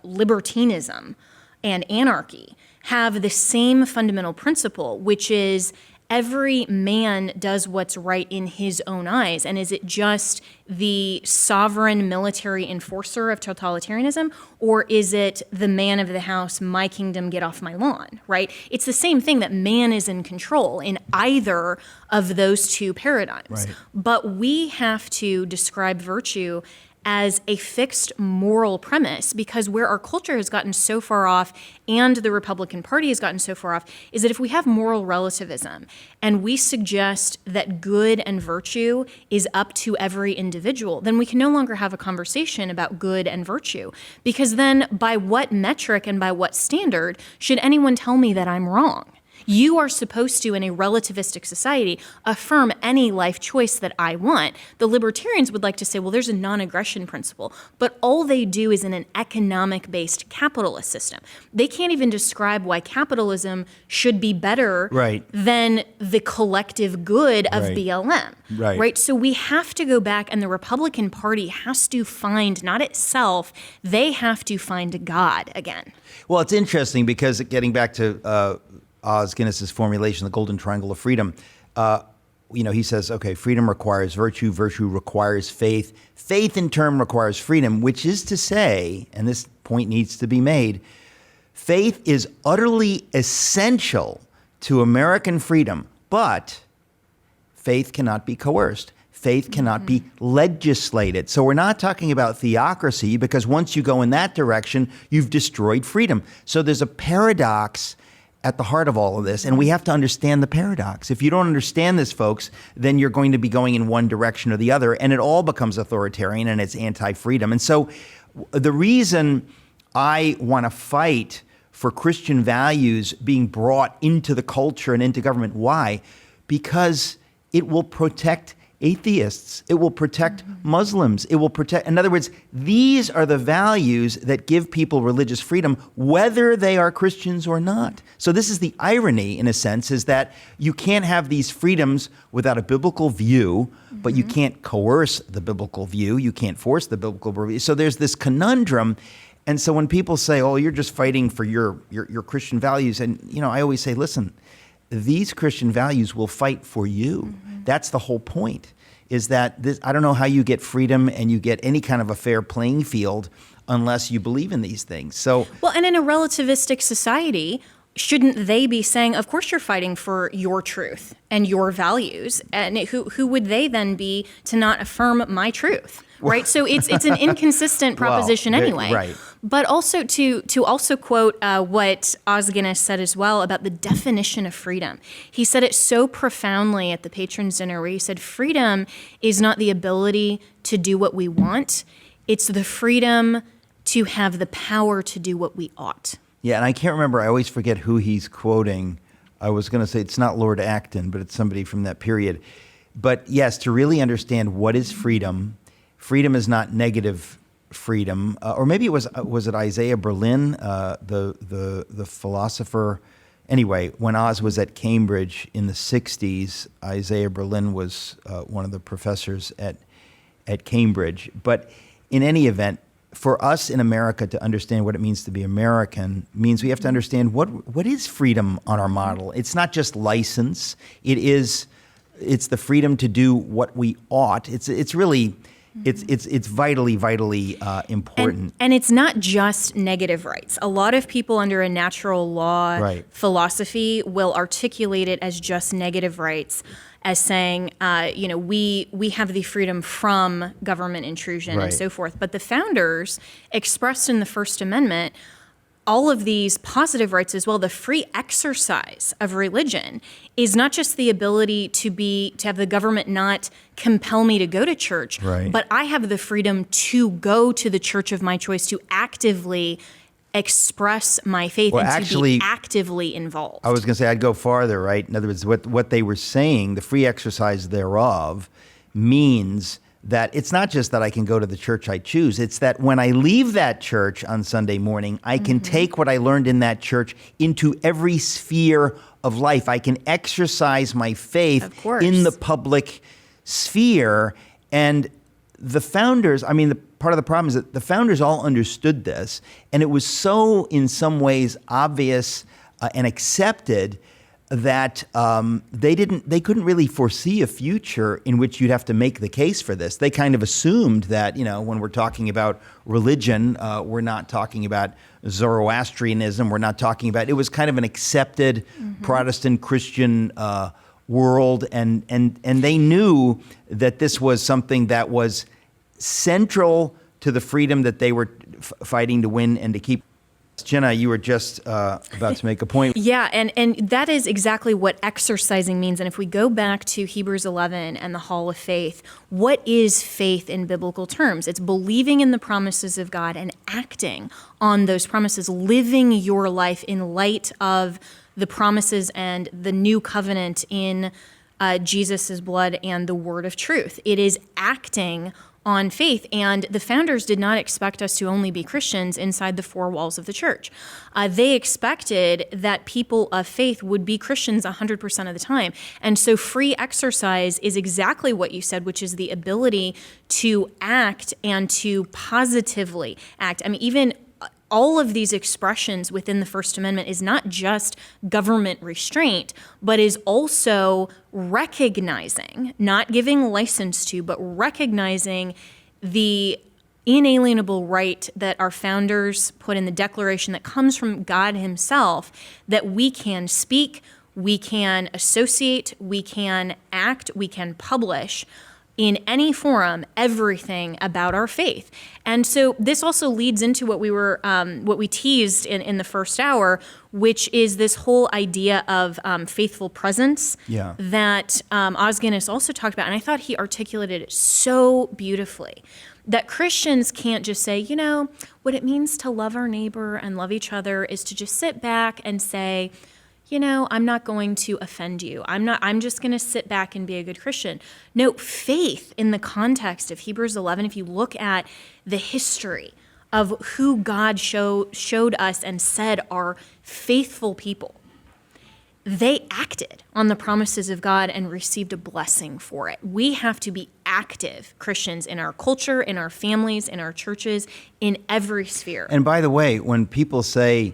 libertinism and anarchy have the same fundamental principle, which is every man does what's right in his own eyes. And is it just the sovereign military enforcer of totalitarianism, or is it the man of the house, my kingdom, get off my lawn, right? It's the same thing, that man is in control in either of those two paradigms. Right. But we have to describe virtue as a fixed moral premise, because where our culture has gotten so far off and the Republican Party has gotten so far off is that if we have moral relativism and we suggest that good and virtue is up to every individual, then we can no longer have a conversation about good and virtue, because then by what metric and by what standard should anyone tell me that I'm wrong? You are supposed to, in a relativistic society, affirm any life choice that I want. The libertarians would like to say, well, there's a non-aggression principle, but all they do is in an economic-based capitalist system. They can't even describe why capitalism should be better than the collective good of BLM. Right? So we have to go back, and the Republican Party has to find, not itself, they have to find God again. Well, it's interesting because, getting back to Os Guinness's formulation, the Golden Triangle of Freedom, he says, okay, freedom requires virtue, virtue requires faith, faith in turn requires freedom, which is to say, and this point needs to be made, faith is utterly essential to American freedom, but faith cannot be coerced. Faith cannot be legislated. So we're not talking about theocracy, because once you go in that direction, you've destroyed freedom. So there's a paradox at the heart of all of this, and we have to understand the paradox. If you don't understand this, folks, then you're going to be going in one direction or the other, and it all becomes authoritarian and it's anti-freedom. And so the reason I want to fight for Christian values being brought into the culture and into government, why? Because it will protect atheists. It will protect Muslims. It will protect, in other words, these are the values that give people religious freedom, whether they are Christians or not. So this is the irony, in a sense, is that you can't have these freedoms without a biblical view, but you can't coerce the biblical view. You can't force the biblical view. So there's this conundrum. And so when people say, oh, you're just fighting for your Christian values, and I always say, listen, these Christian values will fight for you. That's the whole point, is that I don't know how you get freedom and you get any kind of a fair playing field unless you believe in these things. So, well, and in a relativistic society, shouldn't they be saying, of course you're fighting for your truth and your values? And who would they then be to not affirm my truth? Right? So it's an inconsistent proposition anyway. Right. But also to also quote what Os Guinness said as well about the definition of freedom. He said it so profoundly at the Patrons Dinner, where he said, freedom is not the ability to do what we want. It's the freedom to have the power to do what we ought. Yeah, and I can't remember. I always forget who he's quoting. I was going to say it's not Lord Acton, but it's somebody from that period. But yes, to really understand what is freedom, freedom is not negative freedom, or maybe it was it Isaiah Berlin, the philosopher. Anyway, when Oz was at Cambridge in the 60s, Isaiah Berlin was one of the professors at Cambridge. But in any event, for us in America to understand what it means to be American means we have to understand what is freedom on our model. It's not just license. It's the freedom to do what we ought. It's really vitally important. And it's not just negative rights. A lot of people under a natural law philosophy will articulate it as just negative rights, as saying, we have the freedom from government intrusion and so forth. But the founders expressed in the First Amendment all of these positive rights as well. The free exercise of religion is not just the ability to have the government not compel me to go to church, but I have the freedom to go to the church of my choice, to actively express my faith to be actively involved. I was going to say I'd go farther, right? In other words, what they were saying, the free exercise thereof, means that it's not just that I can go to the church I choose. It's that when I leave that church on Sunday morning, I can take what I learned in that church into every sphere of life. I can exercise my faith in the public sphere. And the founders, part of the problem is that the founders all understood this, and it was so, in some ways, obvious and accepted that they couldn't really foresee a future in which you'd have to make the case for this. They kind of assumed that, when we're talking about religion, we're not talking about Zoroastrianism. We're not talking about, it was kind of an accepted Protestant Christian world, and they knew that this was something that was central to the freedom that they were fighting to win and to keep. Jenna, you were just about to make a point. Yeah, and that is exactly what exercising means. And if we go back to Hebrews 11 and the Hall of Faith, what is faith in biblical terms? It's believing in the promises of God and acting on those promises, living your life in light of the promises and the new covenant in Jesus' blood and the word of truth. It is acting on faith, and the founders did not expect us to only be Christians inside the four walls of the church. They expected that people of faith would be Christians 100% of the time. And so free exercise is exactly what you said, which is the ability to act and to positively act. Even all of these expressions within the First Amendment is not just government restraint, but is also recognizing, not giving license to, but recognizing the inalienable right that our founders put in the Declaration that comes from God himself, that we can speak, we can associate, we can act, we can publish in any forum everything about our faith. And so this also leads into what we teased in the first hour, which is this whole idea of faithful presence that Os Guinness also talked about. And I thought he articulated it so beautifully, that Christians can't just say, what it means to love our neighbor and love each other is to just sit back and say, I'm not going to offend you. I'm just going to sit back and be a good Christian. No, faith in the context of Hebrews 11, if you look at the history of who God showed us and said are faithful people, they acted on the promises of God and received a blessing for it. We have to be active Christians in our culture, in our families, in our churches, in every sphere. And by the way, when people say,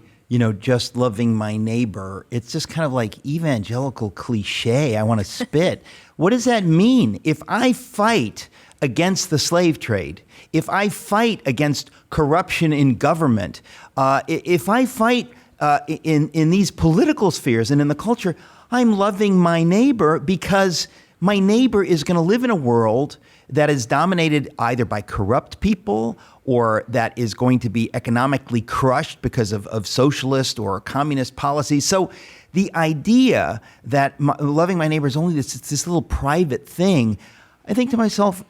just loving my neighbor, it's just kind of like evangelical cliche. I want to spit. What does that mean? If I fight against the slave trade, if I fight against corruption in government, if I fight in these political spheres and in the culture, I'm loving my neighbor because my neighbor is going to live in a world that is dominated either by corrupt people or that is going to be economically crushed because of socialist or communist policies. So the idea that loving my neighbor is only this little private thing, I think to myself,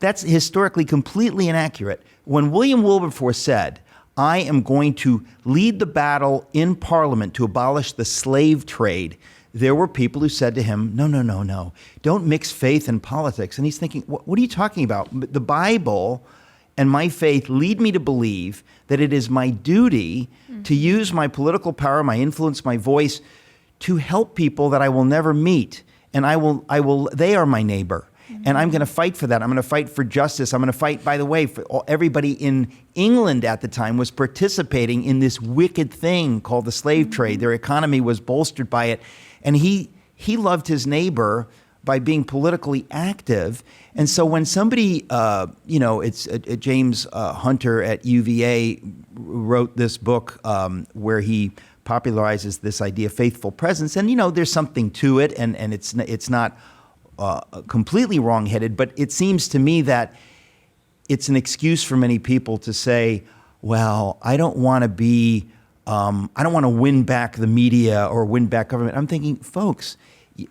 that's historically completely inaccurate. When William Wilberforce said, I am going to lead the battle in Parliament to abolish the slave trade, there were people who said to him, no, don't mix faith and politics. And he's thinking, what are you talking about? The Bible and my faith lead me to believe that it is my duty to use my political power, my influence, my voice to help people that I will never meet. And they are my neighbor. And I'm going to fight for that. I'm going to fight for justice. I'm going to fight, by the way, for everybody in England at the time was participating in this wicked thing called the slave trade. Their economy was bolstered by it. And he loved his neighbor by being politically active. And so when somebody, it's James Hunter at UVA wrote this book where he popularizes this idea of faithful presence. And, there's something to it, and it's not completely wrong-headed, but it seems to me that it's an excuse for many people to say, well, I don't want to win back the media or win back government. I'm thinking, folks,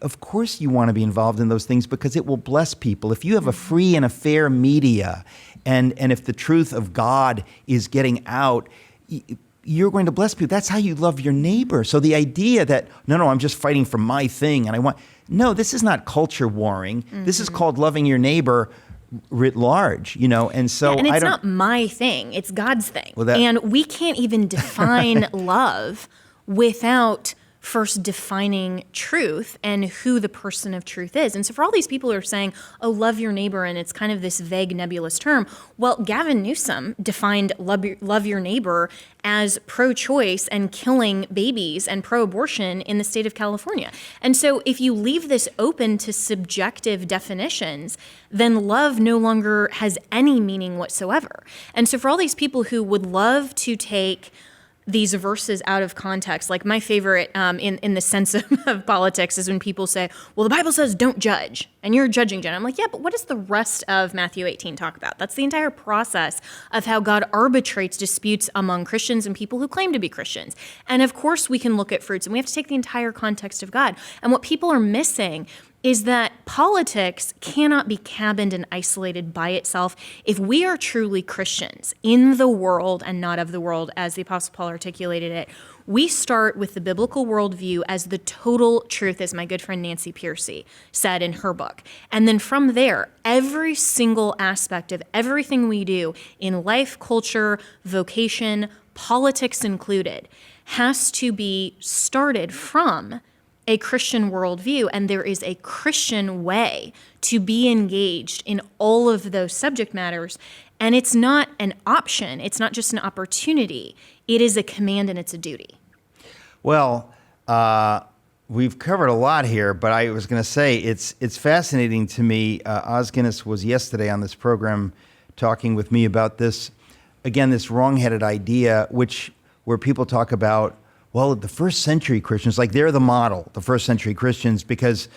of course you want to be involved in those things because it will bless people. If you have a free and a fair media, and if the truth of God is getting out, you're going to bless people. That's how you love your neighbor. So the idea that, no, I'm just fighting for my thing and no, this is not culture warring. This is called loving your neighbor writ large, and so and it's not my thing, it's God's thing. And we can't even define love without first defining truth and who the person of truth is. And so for all these people who are saying, oh, love your neighbor, and it's kind of this vague, nebulous term, well, Gavin Newsom defined love your neighbor as pro-choice and killing babies and pro-abortion in the state of California. And so if you leave this open to subjective definitions, then love no longer has any meaning whatsoever. And so for all these people who would love to take these verses out of context, like my favorite in the sense of politics is when people say, well, the Bible says don't judge, and you're judging Jen. I'm like, yeah, but what does the rest of Matthew 18 talk about? That's the entire process of how God arbitrates disputes among Christians and people who claim to be Christians. And of course we can look at fruits, and we have to take the entire context of God. And what people are missing is that politics cannot be cabined and isolated by itself. If we are truly Christians in the world and not of the world, as the Apostle Paul articulated it, we start with the biblical worldview as the total truth, as my good friend Nancy Piercy said in her book. And then from there, every single aspect of everything we do in life, culture, vocation, politics included, has to be started from a Christian worldview, and there is a Christian way to be engaged in all of those subject matters. And it's not an option. It's not just an opportunity. It is a command and it's a duty. Well, we've covered a lot here, but I was going to say it's fascinating to me. Oz Guinness was yesterday on this program talking with me about this, again, this wrong-headed idea, where people talk about, well, the first century Christians, like they're the model, the first century Christians, because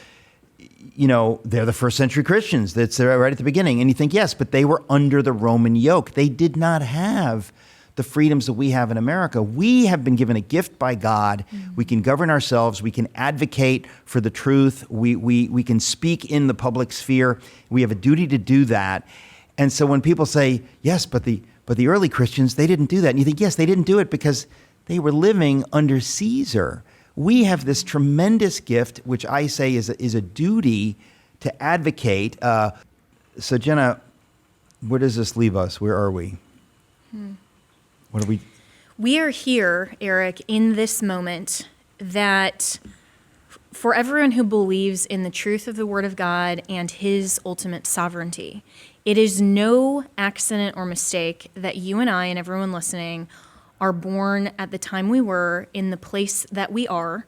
they're the first century Christians. That's right at the beginning. And you think, yes, but they were under the Roman yoke. They did not have the freedoms that we have in America. We have been given a gift by God. Mm-hmm. We can govern ourselves. We can advocate for the truth. We can speak in the public sphere. We have a duty to do that. And so when people say, yes, but the early Christians, they didn't do that. And you think, yes, they didn't do it because they were living under Caesar. We have this tremendous gift, which I say is a duty to advocate. So Jenna, where does this leave us? Where are we? What are we? We are here, Eric, in this moment that for everyone who believes in the truth of the Word of God and His ultimate sovereignty, it is no accident or mistake that you and I and everyone listening are born at the time we were, in the place that we are,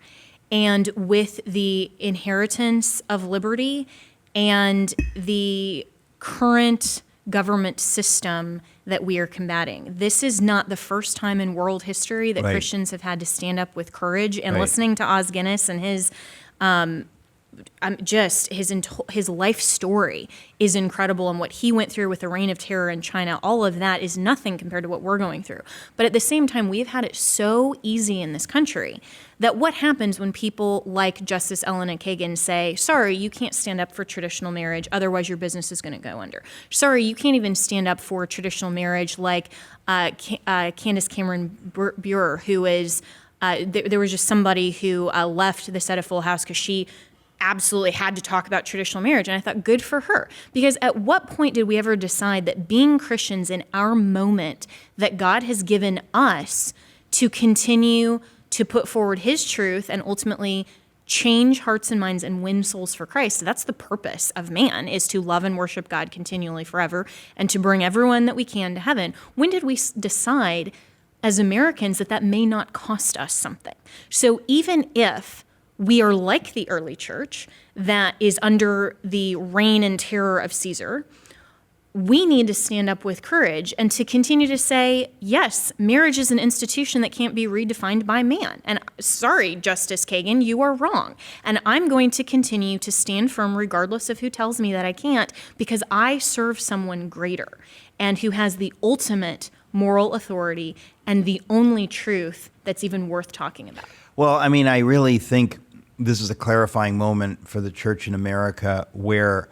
and with the inheritance of liberty and the current government system that we are combating. This is not the first time in world history that Christians have had to stand up with courage. And listening to Oz Guinness and his his life story is incredible, and what he went through with the reign of terror in China, all of that is nothing compared to what we're going through. But at the same time, we've had it so easy in this country that what happens when people like Justice Elena Kagan say, sorry, you can't stand up for traditional marriage, otherwise your business is going to go under. Sorry, you can't even stand up for traditional marriage, like Candace Cameron Bure, who is, there was just somebody who left the set of Full House because she absolutely had to talk about traditional marriage. And I thought, good for her. Because at what point did we ever decide that being Christians in our moment that God has given us to continue to put forward His truth and ultimately change hearts and minds and win souls for Christ? That's the purpose of man, is to love and worship God continually forever and to bring everyone that we can to heaven. When did we decide as Americans that may not cost us something? So even if we are like the early church that is under the reign and terror of Caesar, we need to stand up with courage and to continue to say, yes, marriage is an institution that can't be redefined by man. And sorry, Justice Kagan, you are wrong. And I'm going to continue to stand firm regardless of who tells me that I can't, because I serve someone greater and who has the ultimate moral authority and the only truth that's even worth talking about. Well, I mean, I really think this is a clarifying moment for the church in America where,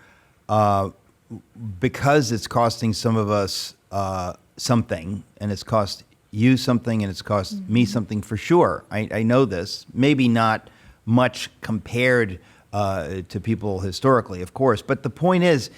because it's costing some of us something, and it's cost you something, and it's cost me something for sure. I know this. Maybe not much compared to people historically, of course. But the point is,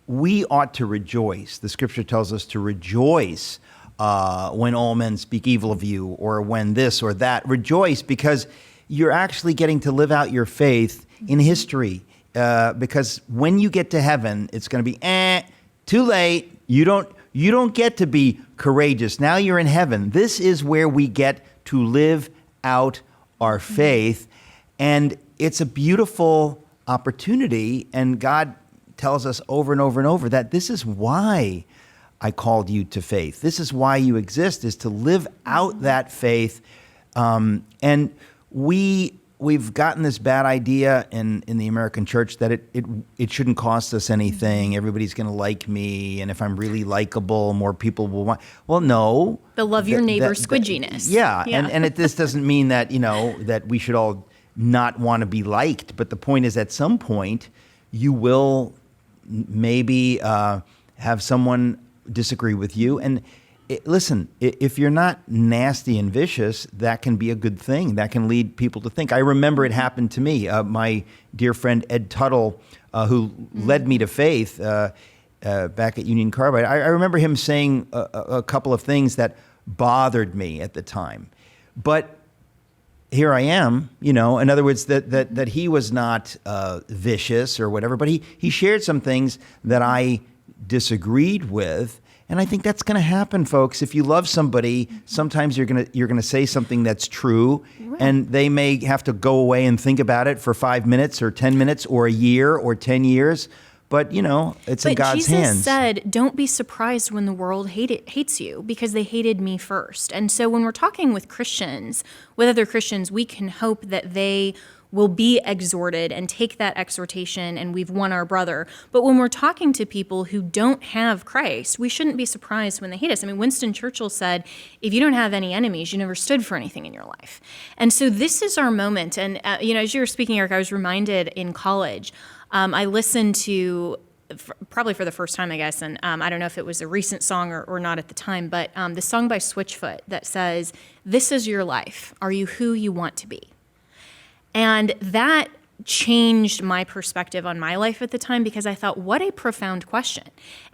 we ought to rejoice. The Scripture tells us to rejoice when all men speak evil of you, or when this or that. Rejoice because you're actually getting to live out your faith in history. Because when you get to heaven, it's going to be too late. You don't get to be courageous. Now you're in heaven. This is where we get to live out our faith, and it's a beautiful opportunity. And God tells us over and over and over that this is why I called you to faith. This is why you exist, is to live out that faith. And we've gotten this bad idea in the American church that it shouldn't cost us anything. Everybody's going to like me, and if I'm really likable, more people will want. Well, no. The love your neighbor squidginess. Yeah. And this doesn't mean that that we should all not want to be liked. But the point is, at some point, you will maybe have someone disagree with you, and listen, if you're not nasty and vicious, that can be a good thing. That can lead people to think. I remember it happened to me. My dear friend Ed Tuttle, who led me to faith back at Union Carbide, I remember him saying a couple of things that bothered me at the time. But here I am, in other words, that he was not vicious or whatever, but he shared some things that I disagreed with. And I think that's going to happen, folks. If you love somebody, sometimes you're going to say something that's true, and they may have to go away and think about it for 5 minutes or 10 minutes or a year or 10 years. But, it's in God's hands. Jesus said, don't be surprised when the world hates you, because they hated me first. And so when we're talking with Christians, with other Christians, we can hope that they will be exhorted and take that exhortation, and we've won our brother. But when we're talking to people who don't have Christ, we shouldn't be surprised when they hate us. I mean, Winston Churchill said, if you don't have any enemies, you never stood for anything in your life. And so this is our moment. And, as you were speaking, Eric, I was reminded in college, I listened to, probably for the first time, I guess, and I don't know if it was a recent song or not at the time, but the song by Switchfoot that says, "This is your life. Are you who you want to be?" And that changed my perspective on my life at the time, because I thought, what a profound question.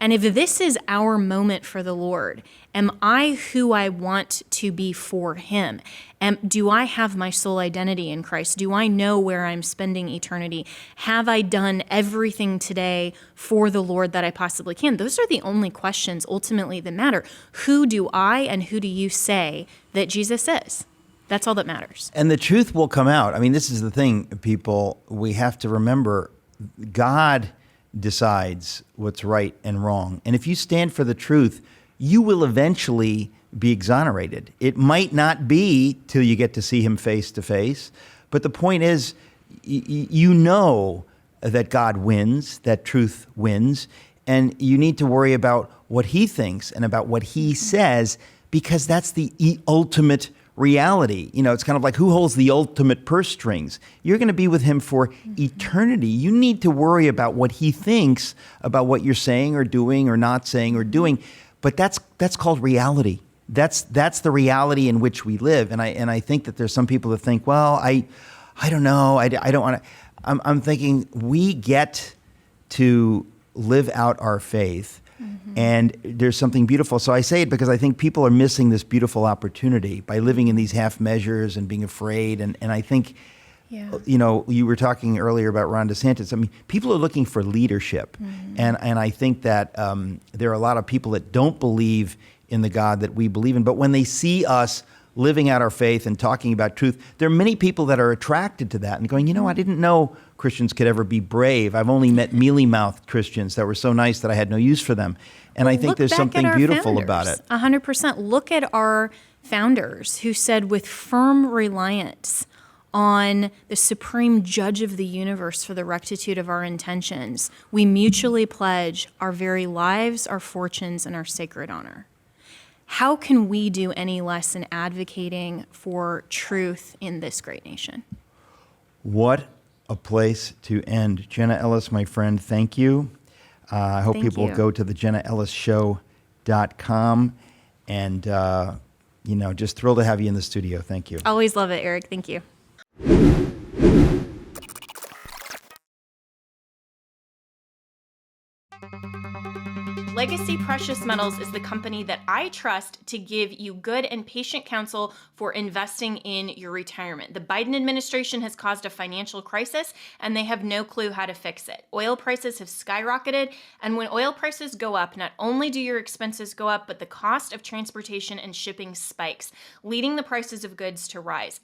And if this is our moment for the Lord, am I who I want to be for Him? Do I have my soul identity in Christ? Do I know where I'm spending eternity? Have I done everything today for the Lord that I possibly can? Those are the only questions ultimately that matter. Who do I and who do you say that Jesus is? That's all that matters. And the truth will come out. I mean, this is the thing, people. We have to remember, God decides what's right and wrong. And if you stand for the truth, you will eventually be exonerated. It might not be till you get to see Him face to face. But the point is, you know that God wins, that truth wins. And you need to worry about what He thinks and about what He says, because that's the ultimate reality. It's kind of like, who holds the ultimate purse strings? You're going to be with Him for eternity. You need to worry about what He thinks about what you're saying or doing or not saying or doing. But that's called reality. That's the reality in which we live. And I think that there's some people that think, well, I don't know. I don't want to. I'm thinking we get to live out our faith. And there's something beautiful. So I say it because I think people are missing this beautiful opportunity by living in these half measures and being afraid. And I think, you were talking earlier about Ron DeSantis. I mean, people are looking for leadership. And I think that there are a lot of people that don't believe in the God that we believe in. But when they see us living out our faith and talking about truth, there are many people that are attracted to that and going, I didn't know Christians could ever be brave. I've only met mealy-mouthed Christians that were so nice that I had no use for them. And I think there's something beautiful about it. 100%. Look at our founders who said, with firm reliance on the supreme judge of the universe for the rectitude of our intentions, we mutually pledge our very lives, our fortunes, and our sacred honor. How can we do any less in advocating for truth in this great nation? What a place to end. Jenna Ellis, my friend, thank you. I hope people will go to the JennaEllisShow.com. And, just thrilled to have you in the studio. Thank you. Always love it, Eric. Thank you. Legacy Precious Metals is the company that I trust to give you good and patient counsel for investing in your retirement. The Biden administration has caused a financial crisis, and they have no clue how to fix it. Oil prices have skyrocketed, and when oil prices go up, not only do your expenses go up, but the cost of transportation and shipping spikes, leading the prices of goods to rise.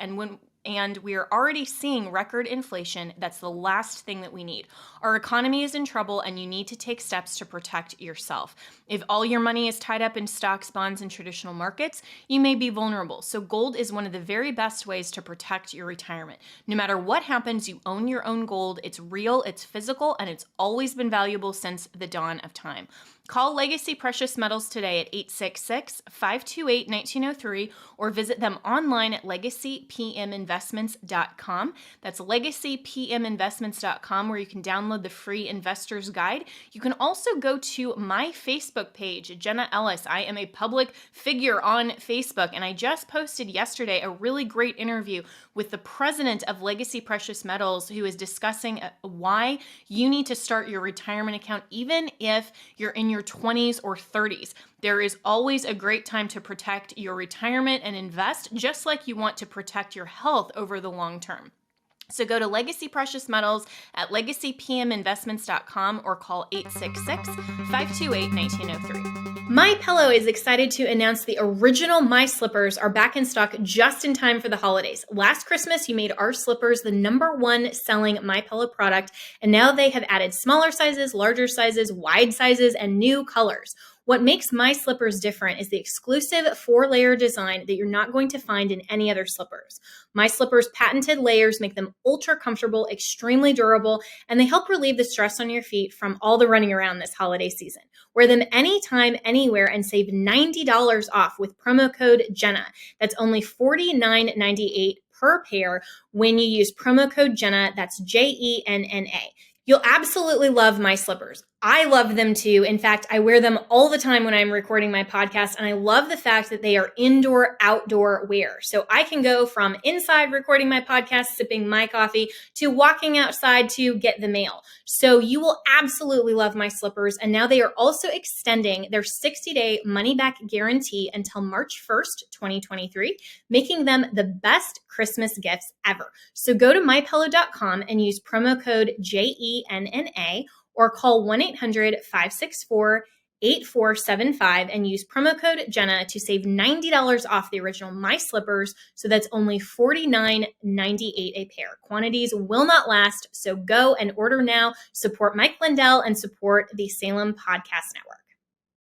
And we are already seeing record inflation. That's the last thing that we need. Our economy is in trouble, and you need to take steps to protect yourself. If all your money is tied up in stocks, bonds, and traditional markets, you may be vulnerable. So gold is one of the very best ways to protect your retirement. No matter what happens, you own your own gold. It's real, it's physical, and it's always been valuable since the dawn of time. Call Legacy Precious Metals today at 866-528-1903 or visit them online at legacypminvestments.com. That's legacypminvestments.com, where you can download the free investor's guide. You can also go to my Facebook page, Jenna Ellis. I am a public figure on Facebook, and I just posted yesterday a really great interview with the president of Legacy Precious Metals, who is discussing why you need to start your retirement account even if you're in your 20s or 30s. There is always a great time to protect your retirement and invest, just like you want to protect your health over the long term. So go to Legacy Precious Metals at legacypminvestments.com or call 866-528-1903. My Pillow is excited to announce the original My Slippers are back in stock just in time for the holidays. Last Christmas, you made our slippers the #1 selling My Pillow product, and now they have added smaller sizes, larger sizes, wide sizes, and new colors. What makes My Slippers different is the exclusive 4-layer design that you're not going to find in any other slippers. My Slippers' patented layers make them ultra comfortable, extremely durable, and they help relieve the stress on your feet from all the running around this holiday season. Wear them anytime, anywhere, and save $90 off with promo code Jenna. That's only $49.98 per pair when you use promo code Jenna. That's JENNA. You'll absolutely love My Slippers. I love them too. In fact, I wear them all the time when I'm recording my podcast, and I love the fact that they are indoor, outdoor wear. So I can go from inside recording my podcast, sipping my coffee, to walking outside to get the mail. So you will absolutely love My Slippers. And now they are also extending their 60-day money-back guarantee until March 1st, 2023, making them the best Christmas gifts ever. So go to mypillow.com and use promo code JENNA or call 1-800-564-8475 and use promo code Jenna to save $90 off the original My Slippers. So that's only $49.98 a pair. Quantities will not last, so go and order now. Support Mike Lindell and support the Salem Podcast Network.